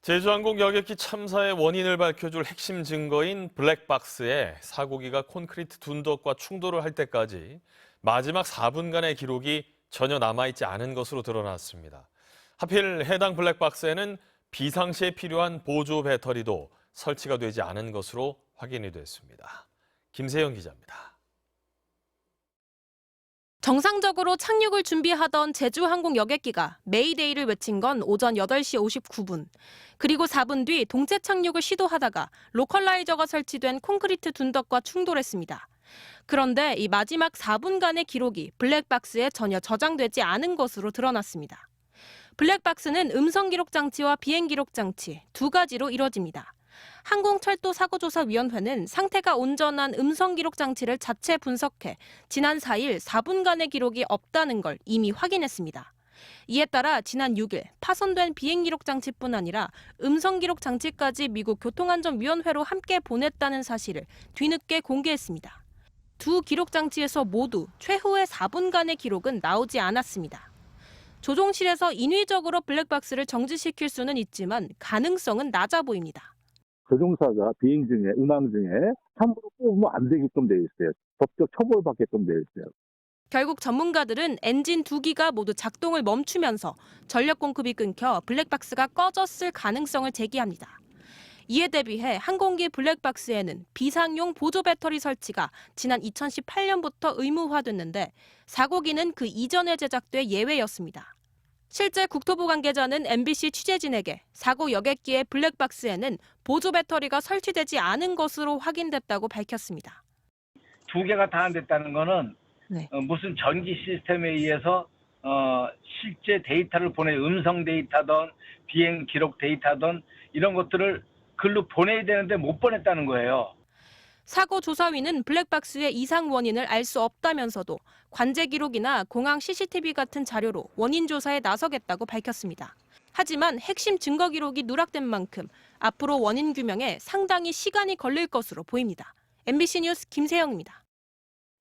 제주항공 여객기 참사의 원인을 밝혀줄 핵심 증거인 블랙박스에 사고기가 콘크리트 둔덕과 충돌을 할 때까지 마지막 4분간의 기록이 전혀 남아있지 않은 것으로 드러났습니다. 하필 해당 블랙박스에는 비상시에 필요한 보조 배터리도 설치가 되지 않은 것으로 확인이 됐습니다. 김세영 기자입니다. 정상적으로 착륙을 준비하던 제주항공 여객기가 메이데이를 외친 건 오전 8시 59분. 그리고 4분 뒤 동체 착륙을 시도하다가 로컬라이저가 설치된 콘크리트 둔덕과 충돌했습니다. 그런데 이 마지막 4분간의 기록이 블랙박스에 전혀 저장되지 않은 것으로 드러났습니다. 블랙박스는 음성 기록 장치와 비행 기록 장치 두 가지로 이뤄집니다. 항공철도사고조사위원회는 상태가 온전한 음성 기록 장치를 자체 분석해 지난 4일 4분간의 기록이 없다는 걸 이미 확인했습니다. 이에 따라 지난 6일 파손된 비행 기록 장치뿐 아니라 음성 기록 장치까지 미국 교통안전위원회로 함께 보냈다는 사실을 뒤늦게 공개했습니다. 두 기록 장치에서 모두 최후의 4분간의 기록은 나오지 않았습니다. 조종실에서 인위적으로 블랙박스를 정지시킬 수는 있지만 가능성은 낮아 보입니다. 조종사가 비행 중에, 운항 중에 함부로 뽑으면 안 되게끔 돼 있어요. 법적 처벌받게끔 돼 있어요. 결국 전문가들은 엔진 두 기가 모두 작동을 멈추면서 전력 공급이 끊겨 블랙박스가 꺼졌을 가능성을 제기합니다. 이에 대비해 항공기 블랙박스에는 비상용 보조 배터리 설치가 지난 2018년부터 의무화됐는데 사고기는 그 이전에 제작돼 예외였습니다. 실제 국토부 관계자는 MBC 취재진에게 사고 여객기의 블랙박스에는 보조 배터리가 설치되지 않은 것으로 확인됐다고 밝혔습니다. 두 개가 다 안 됐다는 거는 무슨 전기 시스템에 의해서 실제 데이터를 음성 데이터든 비행 기록 데이터든 이런 것들을 글로 보내야 되는데 못 보냈다는 거예요. 사고 조사위는 블랙박스의 이상 원인을 알 수 없다면서도 관제 기록이나 공항 CCTV 같은 자료로 원인 조사에 나서겠다고 밝혔습니다. 하지만 핵심 증거 기록이 누락된 만큼 앞으로 원인 규명에 상당히 시간이 걸릴 것으로 보입니다. MBC 뉴스 김세영입니다.